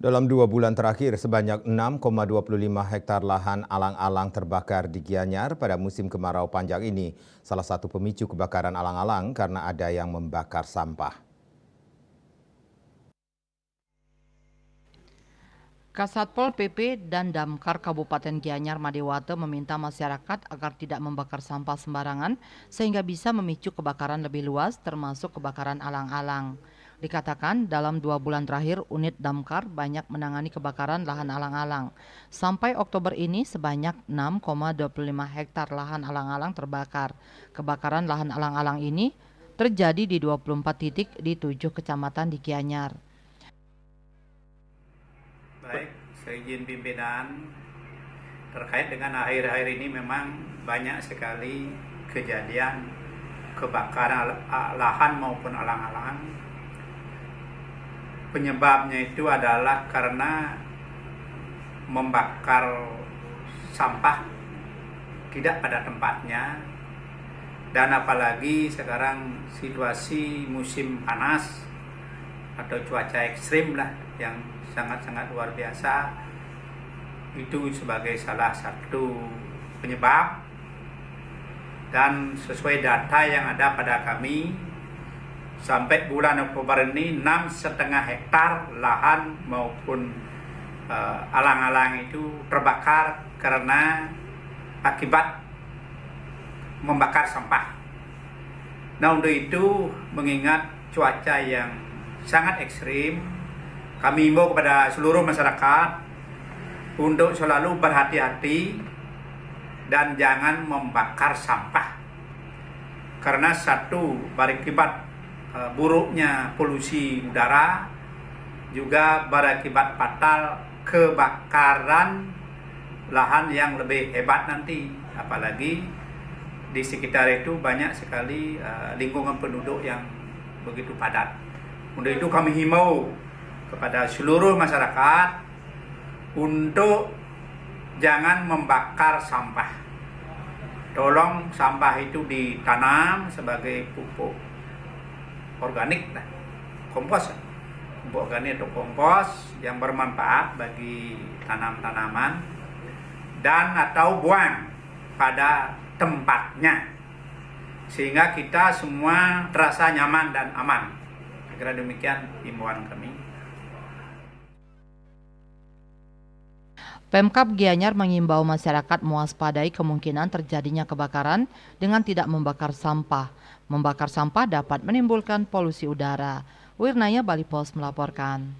Dalam 2 bulan terakhir, sebanyak 6,25 hektar lahan alang-alang terbakar di Gianyar pada musim kemarau panjang ini. Salah satu pemicu kebakaran alang-alang karena ada yang membakar sampah. Kasatpol PP dan Damkar Kabupaten Gianyar Madewate meminta masyarakat agar tidak membakar sampah sembarangan sehingga bisa memicu kebakaran lebih luas termasuk kebakaran alang-alang. Dikatakan dalam 2 bulan terakhir unit Damkar banyak menangani kebakaran lahan alang-alang. Sampai Oktober ini sebanyak 6,25 hektar lahan alang-alang terbakar. Kebakaran lahan alang-alang ini terjadi di 24 titik di 7 kecamatan di Gianyar. Baik, saya izin pimpinan terkait dengan akhir-akhir ini memang banyak sekali kejadian kebakaran lahan maupun alang-alang. Penyebabnya itu adalah karena membakar sampah tidak pada tempatnya, dan apalagi sekarang situasi musim panas atau cuaca ekstrim lah yang sangat-sangat luar biasa, itu sebagai salah satu penyebab. Dan sesuai data yang ada pada kami, sampai bulan Oktober ini 6,5 hektar lahan maupun alang-alang itu terbakar karena akibat membakar sampah. Nah, untuk itu mengingat cuaca yang sangat ekstrim, kami himbau kepada seluruh masyarakat untuk selalu berhati-hati dan jangan membakar sampah. Karena satu, berakibat buruknya polusi udara, juga berakibat fatal kebakaran lahan yang lebih hebat nanti. Apalagi di sekitar itu banyak sekali lingkungan penduduk yang begitu padat. Untuk itu kami himbau kepada seluruh masyarakat untuk jangan membakar sampah. Tolong sampah itu ditanam sebagai pupuk organik, kompos, pupuk organik atau kompos yang bermanfaat bagi tanam-tanaman, dan atau buang pada tempatnya sehingga kita semua terasa nyaman dan aman. Kira demikian himbauan kami. Pemkab Gianyar mengimbau masyarakat mewaspadai kemungkinan terjadinya kebakaran dengan tidak membakar sampah. Membakar sampah dapat menimbulkan polusi udara. Wirnaya Bali Pos melaporkan.